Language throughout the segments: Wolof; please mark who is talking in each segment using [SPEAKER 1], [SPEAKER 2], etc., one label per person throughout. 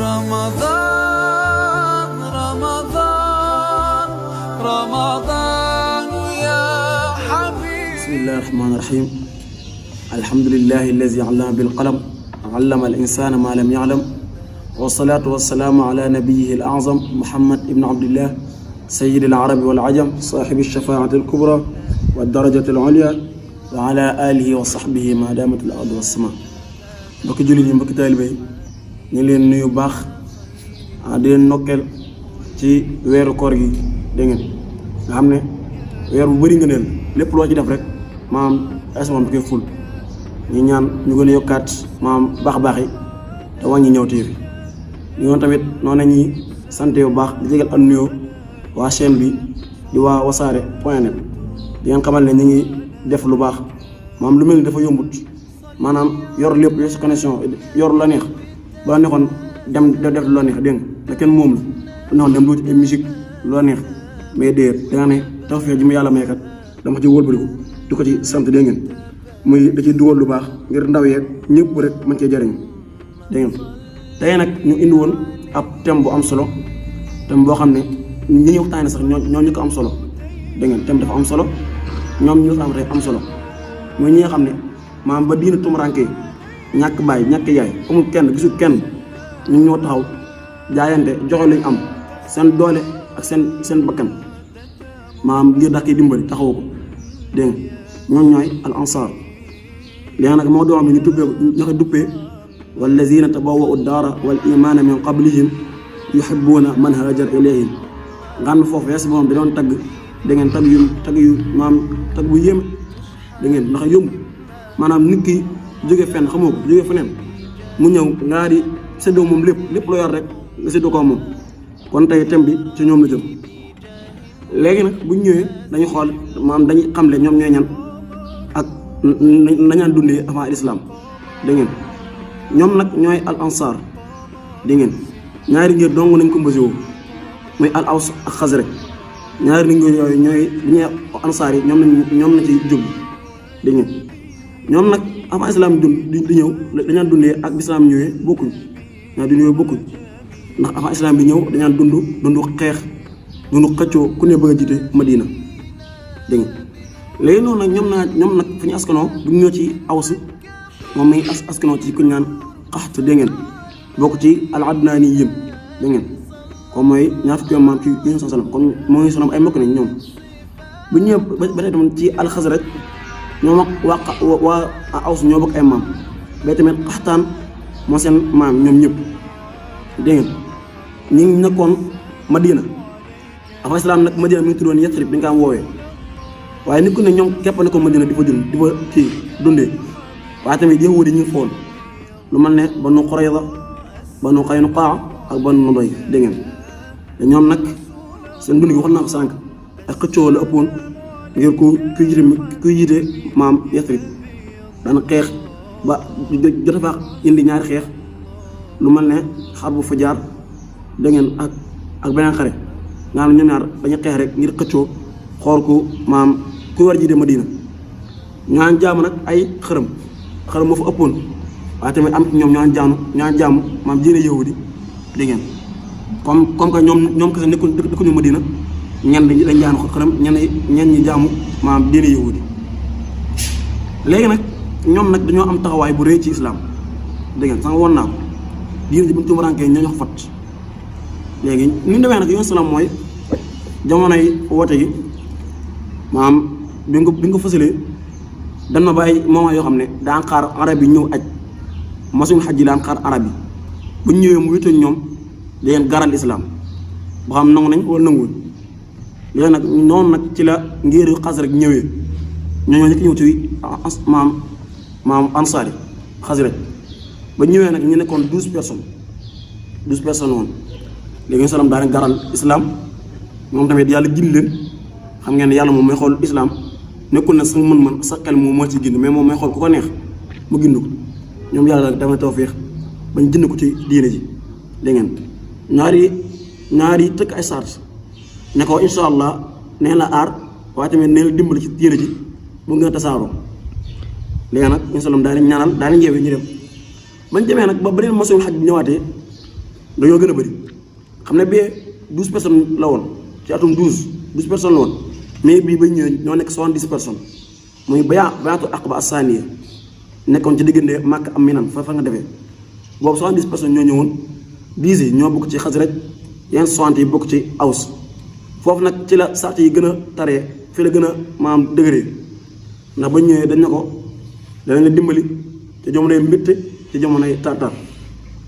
[SPEAKER 1] رمضان رمضان رمضان يا حبيبي.
[SPEAKER 2] بسم الله الرحمن الرحيم. الحمد لله الذي علم بالقلم علم الإنسان ما لم يعلم والصلاة والسلام على نبيه الأعظم محمد ابن عبد الله سيد العرب والعجم صاحب الشفاعة الكبرى والدرجة العليا وعلى آله وصحبه ما دامت الأرض والسماء. mbokki jullit yi mbokki taalibe yi ñu ngi leen nuyu baax di leen nokkeel ci weeru koor gi dégg ngeen nga xam ne weer bu bëri nga neel lépp loo ci def rek maam asamaan bi koy ful ñu ñaan ñu gën a yokkaat maam baax yi te wàññi ñëwteef yi ñu yoon tamit noonu la ñuy sant bu baax di jégal ak nuyoo waa chaîne bi di waa wasaare.net di ngeen xamal ne ñu ngi def lu baax maam lu mel ni dafa yombut maanaam yor lépp yor sa connexion yor la neex ba neexoon dem def lu la neex dégg nga kenn moom la neexoon dem duuti ay musique lu la neex mais déer da nga ne tawfeex ji mu yàlla may kat dama ci wëlbatiku di ko ci sant dégg ngeen muy da ciy dugal lu baax ngir ndaw yeeg ñëpp rek mën cee jariñ dégg ngeen tey nag ñu indi woon ab thème bu am solo thème boo xam ne ñi ñuy waxtaane sax ñoo ñu ko am solo dégg ngeen thème dafa am solo ñoom ñu ko am tey am solo mooy ñi nga xam ne maam ba diina tumuranke ñàkk bàyyi ñàkk yaay amul kenn gisul kenn ñu ñoo taxaw jaayante joxe lañu am seen doole ak seen bakkan maam ngir daa koy dimbali taxawu ko dégg nga ñoom ñooy al ansar léegi nag moo doom bi ñu tuppee ñu ko duppee wallazina tabawwa'u daara wal imaana min qablihim yuhibbuuna man haajara ilayhim nga xam ne foofu yees moom da doon tagg da ngeen tagg yu maam tagg bu yéeme da ngeen ndax yomb maanaam nit ki jóge fenn xamoo ko jóge feneen mu ñëw ngaa di séddoo moom lépp loo yor rek nga séddoo ko moom kon tey thème bi ci ñoom la jëm léegi nag bu ñu ñëwee dañu xool maanaam dañuy xamle ñoom ñooy ñan ak nañaan dundee avant l'islam dégg ngeen ñoom nag ñooy al ansar dégg ngeen ñaari ngir dong nañ ko mbasi woo muy al aws ak xasraj ñaari nit yooyu ñooy li ñuy ansaar yi ñoom na ci jub dégg ngeen ñoom nag avant islam di ñëw dañaan dundee ak islam ñëwee bokkuñ ñaar du ñëwee bokkuñ ndax avant islam bi ñëw dañaan dund xeex dund xëccoo ku ne bëgg a jiite Madina dégg nga léegi noonu nag ñoom nag fi ñu askanoo bu ñu ñëw ci aws moom mi askanoo ci kuñ naan xaxt dégg ngeen bokk ci al adnaani yim dégg ngeen comme mooy ñaar fukki maam ci yéen sallam kon mooy sonam ay mbokk nañ ñoom bu ñu ñëwee ba tey tamit ci al xasraj ñoom ak waa aws ñoo bokk ay maam ba tamit xaxtaan moo seen maam ñoom ñëpp dégg ngeen ñi nekkoon Madina avant islam nag Madina mi ngi tuddoon Yasrib bi nga am woowee waaye nit ku ne ñoom képp ne ko Madina di fa dund di fa kii dundee waaye tamit yahuud yi ñu ngi foon lu mel ne Banu Qurayza Banu Qaynuqaa ak Banu Nadir dégg ngeen te ñoom nag seen dund gi wax naa ko sànq ak xëccoo la ëppoon ngir kuy jiite maam Yasrib dana xeex ba jot fa indi ñaari xeex lu mel ne xar bu fajaar dégg ngeen ak beneen xare nga xam ne ñoom ñaar dañuy xeex rek ngir xëccoo xool ku maam ku war jiite Madina ñaan jaamu nag ay xërëm moo fa ëppoon waaye tamit am ñoom ñaan jaamu maam diine yahudi dégg ngeen comme que ñoom kese nekkuñu Madina ñenn dañ jaamu xërëm ñenn ñi jaamu maam diine yahudi léegi nag ñoom nag dañoo am taxawaay bu rëy ci islam dégg ngeen sax woon naa ko diine ji bu ñu tumurankee ñoo ñox fat léegi ni ñu demee nag yoon salaam mooy jamonoy woote gi maam bi nga ko fësalee dem na ba ay moment yoo xam ne daan xaar arab yi ñëw aj masuñ xaj yi daan xaar arab yi bu ñu ñëwee mu wéetoon ñoom da leen garal islam boo xam nangu nañ wala nanguwuñ léegi nag noonu nag ci la ngir xas rek ñëwee ñooñoo ñëkk ñëw ci maam ansaar yi xas rek ba ñëwee nag ñu nekkoon 12 personnes woon léegi salaam daa leen garal islam moom tamit yàlla gindi leen xam ngeen ne yàlla moom mooy xool islam nekkul na sa mën-mën sa xel moom moo ci gind mais moom mooy xool ku ko neex mu gind ko ñoom yàlla dama tawfeex bañ jënd ko ci diine ji dégg ngeen ñaari tëkk ay sart ne ko incha allah nee la aar waaye tamit nee la dimbali ci diine ji mu gën a tasaaroo léegi nag ñu salaam daal di ñaanal daal di yeewee ñu dem bañ demee nag ba beneen masul xaj bi ñëwaatee dañoo gën a bëri xam ne bee 12 personnes la woon ci atum 12 personnes la woon mais bii ba ñëwee ñoo nekk 70 personnes muy bayaatu aqaba asaniya nekkoon ci diggante Makka am Minan fa nga defee boobu 70 personnes ñoo ñëwoon 10 yi ñoo bokk ci Xasraj yenn 60 yi bokk ci Aws foofu nag ci la sart yi gën a taree fi la gën a maanaam dëgëree ndax ba ñëwee dañ ne ko danañ la dimbali ci jamonoy mbégte ci jamonoy tartar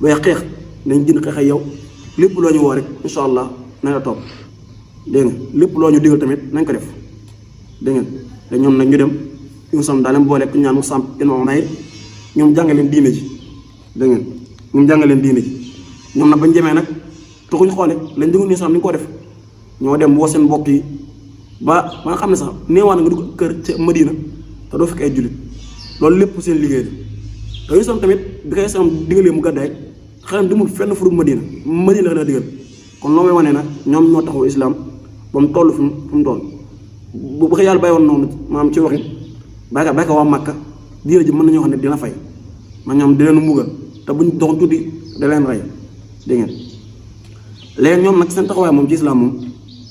[SPEAKER 2] bay xeex dañ gën xeex ak yow lépp loo ñu woo rek incha allah nañ la topp dégg nga lépp loo ñu digal tamit nañ ko def dégg nga te ñoom nag ñu dem ñu sam daa leen boole ku ñaan mu samp imam nay ñoom jàngal leen diine ji dégg nga ñoom jàngal leen diine ji ñoom nag bañ jemee nag taxuñ xoole lañ déglu ni sam ni nga ko def ñoo dem woo seen mbokk yi ba nga xam ne sax neewaan nga dugg kër ca Madina te doo fekk ay jullit loolu lépp seen liggéey la te ñu sam tamit bi koy sam digalee mu gàddaay xelam demul fenn fu dul Madina la digal kon loo may wane nag ñoom ñoo taxaw islam ba mu toll fu mu toll bu ko yàlla bàyyi woon noonu maanaam ci waxin bàyyi ko waa Makka diina ji mën nañoo xam ne dina fay man ñoom di leen mbugal te buñ dox tuuti da leen rey dégg ngeen léegi ñoom nag seen taxawaay moom ci islam moom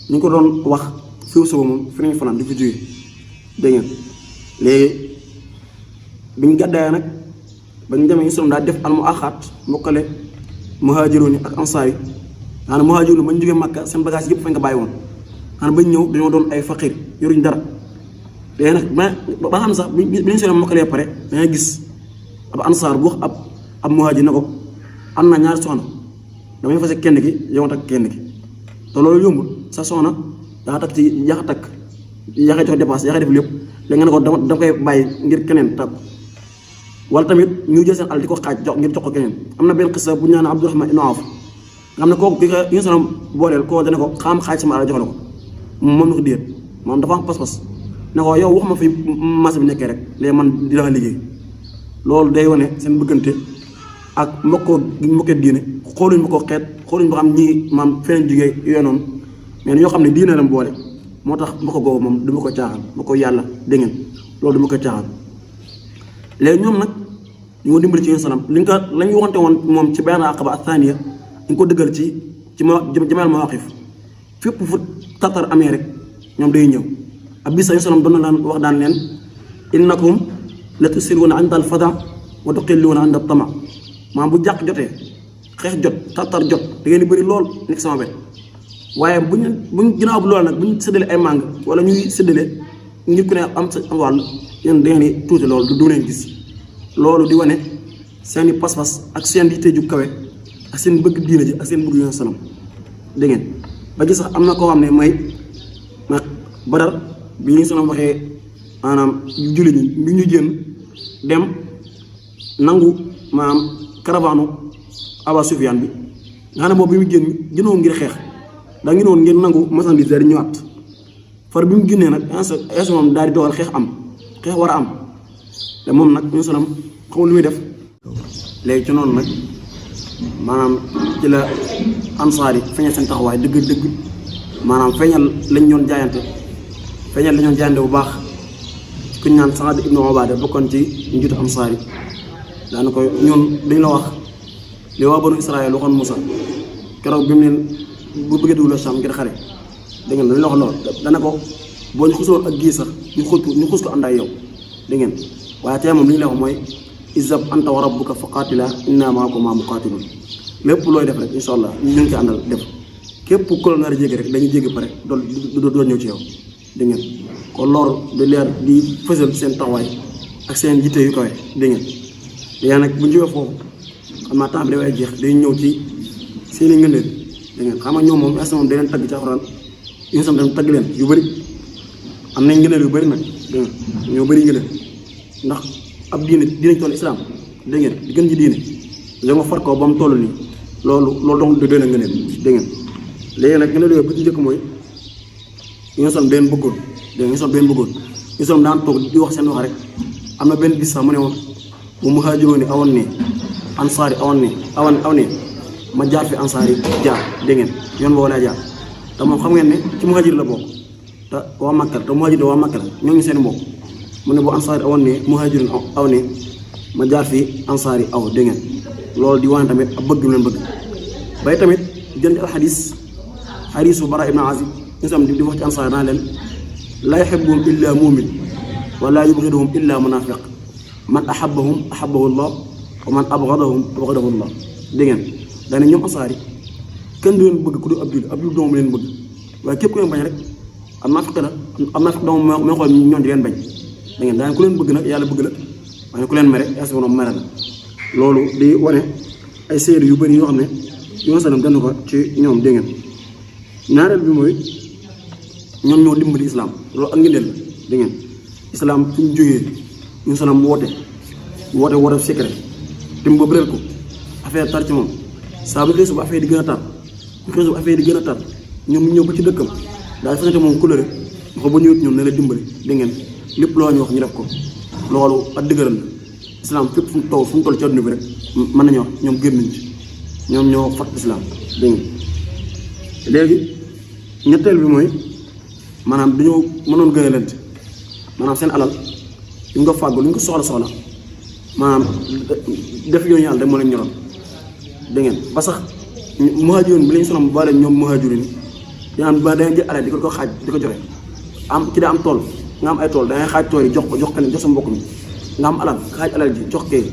[SPEAKER 2] ñu ko doon wax fiw suba moom fi nañu fanaan di fi jógee dégg ngeen léegi biñ gàddaaya nag bañ demee islam daa def al mu axaat mbokkale muhaajiroon yi ak ansaar yi xanaa muhaajiroon bañ jógee Makka seen bagage yëpp fañ nga bàyyi woon xanaa bañ ñëw dañoo doon ay faqir yoruñ dara léegi nag ba xam sax bi ñu seen mokkalee pare dangay gis ab ansaar bu wax ab muhaajir ne ko am na ñaari soxna damay fase kenn ki yow takk kenn ki te loolu yombul sa soxna yaa takk ci yaxa takk yaxee jox dépense yaxee def lépp léegi nga ne ko dama koy bàyyi ngir keneen takk wala tamit ñu jël seen àll di ko xaaj jox ngir jox ko keneen am na benn xisa bu ñu naan Abdurahman ibn Awf nga xam ne kooku ki nga yi nga soxna booleel koo dana ko xam xaaj sama àll jox la ko moom na ko déet moom dafa am pas-pas ne ko yow wax ma fi marché bi nekkee rek léegi man di la liggéey loolu day wane seen bëggante ak mbokkee diine xooluñ ma ko xeet xooluñ ba xam ñii maam feneen jugee yooyu noonu mais ñoo xam ne diine la boole moo tax mbokk googu moom du ma ko caaxaan ma ko yàlla dégg ngeen loolu du ma ko caaxaan léegi ñoom nag ñu ngi dimbali ci yéen salaam li nga ko la ñu waxante woon moom ci bayaan aqaba athaniya ñu ko dëggal ci jamaal mawaqif fépp fu tatar amee rek ñoom day ñëw ab bis salaam doon na laan wax daan leen innakum la tusiruna inda al fada wa tuqilluna inda tama maam bu jàq jotee xeex jot tatar jot da ngeen di bëri lool nekk sama wet waaye buñ ginnaaw bu loolu nag buñ séddale ay màng wala ñuy séddale ngir ku ne am sa am wàll yéen da ngeen di tuuti loolu du leen gis loolu di wane seen i pas-pas ak seen yitte ju kawe ak seen bëgg diina ji ak seen bëgg yoon salaam dégg ngeen ba gis sax am na koo xam ne mooy Badar bi ñu salaam waxee maanaam julli ñi bi ñu génn dem nangu maanaam caravane Aba Sufyaan bi nga xam ne boobu bi mu génn gënoon ngir xeex daa ngi woon ngir nangu marchandise daal di ñëwaat far bi mu génnee nag ins moom daal di dogal xeex war a am te moom nag ñu salaam xamul lu muy def léegi ci noonu nag maanaam ci la ansaar yi feeñal seen taxawaay dëgg maanaam feeñal lañ doon jaayante bu baax ku ñu naan Saad ibnu Ubaada bokkoon ci njiitu ansaar yi daana ko ñun dañ la wax li waa banu Israël waxoon Musa keroog bi mu leen bu bëggee dugg la Saam ngir xare dégg ngeen dañ la wax lool dana ko boo ñu xusoon ak gii sax ñu xus ko ànd ak yow dégg ngeen waaye tey moom li ñu la wax mooy izhab anta wa rabbuka faqaatilaa innaa ma'akumaa muqaatiluun lépp looy def rek incha allah ñu ngi ci àndal def képp ku la nar a jéggi rek dañuy jéggi pare doon ñëw ci yow dégg ngeen kon loolu di leer di fësal seen taxawaay ak seen jiite yu kawe dégg ngeen léegi nag bu ñu jógee foofu xam naa temps bi dafay jeex dañuy ñëw ci seen i ngëneel dégg ngeen xam nga ñoom moom instant moom da leen tagg ci alxuraan ñu sam tamit tagg leen yu bëri am nañ ngëneel yu bëri nag dégg ngeen ñoo bëri ngëneel ndax ab diine ci toll islam dégg ngeen di gën ci diine yow nga far ko ba mu toll nii loolu donc doy na ngëneel dégg ngeen léegi nag ngëneel yooyu bu ci njëkk mooy ñu sam benn bëggoon dégg nga ñu sam benn bëggoon ñu sam daan toog di wax seen wax rek am na benn bis sax mu ne woon mu muhaajiroon yi awoon ne ansaar yi awoon ne ma jaar fi ansaar yi jaar dégg ngeen yoon boobu laa jaar te moom xam ngeen ne ci muhaajir la bokk te waa Makka te muhaajir la waa Makka la ñoo ngi seen mbokk mu ne bu ansaar yi awoon ne muhaajiroon aw ne ma jaar fi ansaar yi aw dégg ngeen loolu di wane tamit ab bëgg leen bëgg bay tamit jënd al xadiisu Bara ibn Azib insam di wax ci ansaar naa leen laa yuhibbuhum illa mu'min wa laa yubghiduhum illa munafiq man ahabbahum ahabbahu Allah wa man abghadahum abghadahu Allah dégg ngeen daane ñoom ansaar yi kenn du leen bëgg ku dul ab jullit doomu leen bëgg waaye képp ku leen bañ rek am naafiq la am naafiq doomu mooy xool ñoom di leen bañ da ngeen daane ku leen bëgg nag yàlla bëgg la waaye ku leen mere yàlla si borom mere la loolu di wane ay seede yu bëri yoo xam ne yoon salam dana ko ci ñoom dégg ngeen ñaareel bi mooy ñoom ñoo dimbali islam loolu ak ngeen la dégg ngeen islam fu ñu jógee yoon salam woote secret tim ba bëral ko affaire tar ci moom saa bu xëy suba affaire di gën a tar ñoom ñëw ba ci dëkkam daal fekkente moom couleur ko ba ñëwut ñoom ne la dimbali dégg ngeen lépp loo ñu wax ñu def ko loolu ak dëgëral la islam fépp fu mu toll ci adduna bi rek mën nañu wax ñoom génn nañ ci ñoom ñoo fat islam dégg ngeen léegi ñetteel bi mooy maanaam dañoo mënoon gën a lent maanaam seen alal lu ñu ko fàggu lu ñu ko soxla maanaam def yoonu yàlla rek moo leen ñoroon dégg ngeen ba sax muhaajiroon bi lañu sonam ba leen ñoom muhaajiroon dinaan ba dangay jël alal di ko xaaj di ko joxe am ki daa am tool nga am ay tool dangay xaaj tool yi jox keneen jox sa mbokk mi nga am alal xaaj alal ji jox kee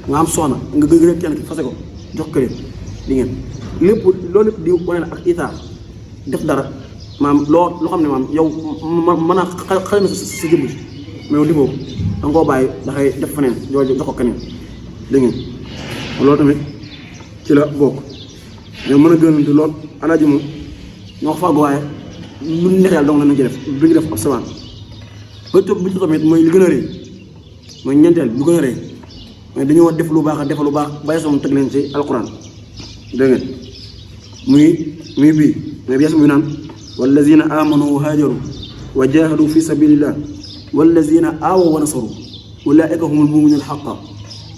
[SPEAKER 2] nga am soxna nga gën kenn ki fase ko jox kële di ngeen lépp loolu lépp di wane na ak itaar def dara maam loo xam ne maam yow mën a xale na sa jëmm ci mais yow defoo da nga koo bàyyi dafay def feneen jox ko keneen dégg ngeen loolu tamit ci la bokk mais mën a gënante lool alaaji moom ñoo ko fàggu waaye lu neex yàlla dong la nañ ci def du ñu def ab samaan ba topp bi ci tamit mooy li gën a rëy mooy ñeenteel lu gën a rëy mooy dañoo def lu baax def lu baax bàyyi sama teg leen ci alquran dégg ngeen muy bii mais bi muy naan wallazina amanu wa hajaru wa jahadu fi sabilillah wallazina aawaw wa nasaru ulaika humul mu'minun haqqan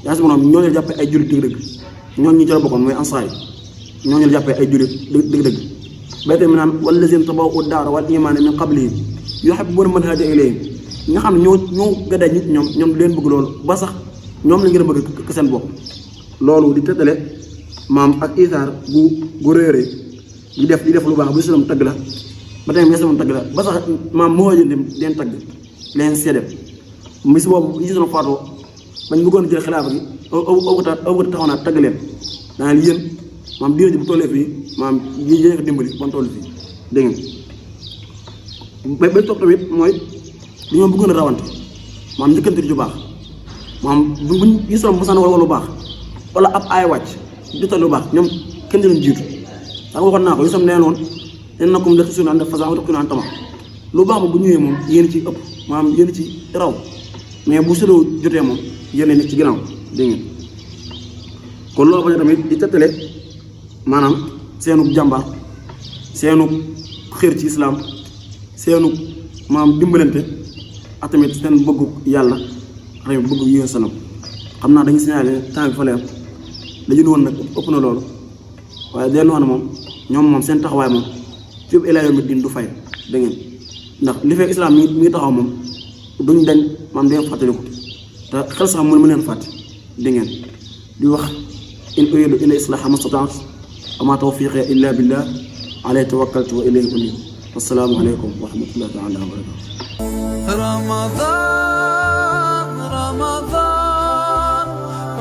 [SPEAKER 2] yaa si moom ñoo leen jàppee ay jullit dëgg-dëgg ñooñu ñu ci la bokkoon mooy ansaar yi ñooñu la jàppee ay jullit dëgg-dëgg bay tamit naan wallazina tabawwa'u ad-daara wal iimaana min qablihim yuhibbuuna man haajara ilayhim nga xam ne ñoo gëddaay nit ñoom leen bëgg loolu ba sax ñoom la ngeen a bëgg ko seen bopp loolu di tëddale maam ak isaar gu réeree di def lu baax bu islam tagg la ba tamit islam tagg la ba sax maam moo jël dem leen tagg leen seede bis boobu yi sunu faatoo bañ bëggoon jël xilaafa gi ëwgata taxaw naa tagg leen daanaka yéen maam diine ji bu tollee fii maam yéen ko dimbali ba mu toll fii dégg ngeen ba toog tamit mooy dañoo bëggoon a rawante maam njëkkante ju baax maam buñ gisoon mosaan wala lu baax wala ab aay wàcc jotal lu baax ñoom kenn di leen jiitu sax waxoon naa ko yu sam nee noon nen na comme def suñu ànd façon def suñu ànd tama lu baax ba bu ñëwee moom yéen ci ëpp maam yéen ci raw mais bu solo jotee moom yéen nekk ci ginnaaw dégg ngeen kon loolu ba tamit di tettale maanaam seenu jàmbaar seenu xër ci islam seenu maanaam dimbalante ak tamit seen bëggu yàlla tamit bëggu yéen sanam xam naa dañuy signalé temps bi fa leer dañu woon nag ëpp na loolu waaye den wax na moom ñoom moom seen taxawaay moom fi ilaa yawmi diin du fay da ngeen ndax li fekk islam mi ngi taxaw moom duñ dañ maam dangeen fàttaliku te xel sax mën leen fàtte da ngeen di wax in uriidu illa islaaha mastata'tu wa maa tawfiiqi illa billah alayhi tawakkaltu wa ilayhi uniib wassalaamu aleykum wa rahmatullahi taala wa barakatuh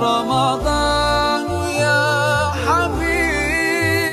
[SPEAKER 1] رمضان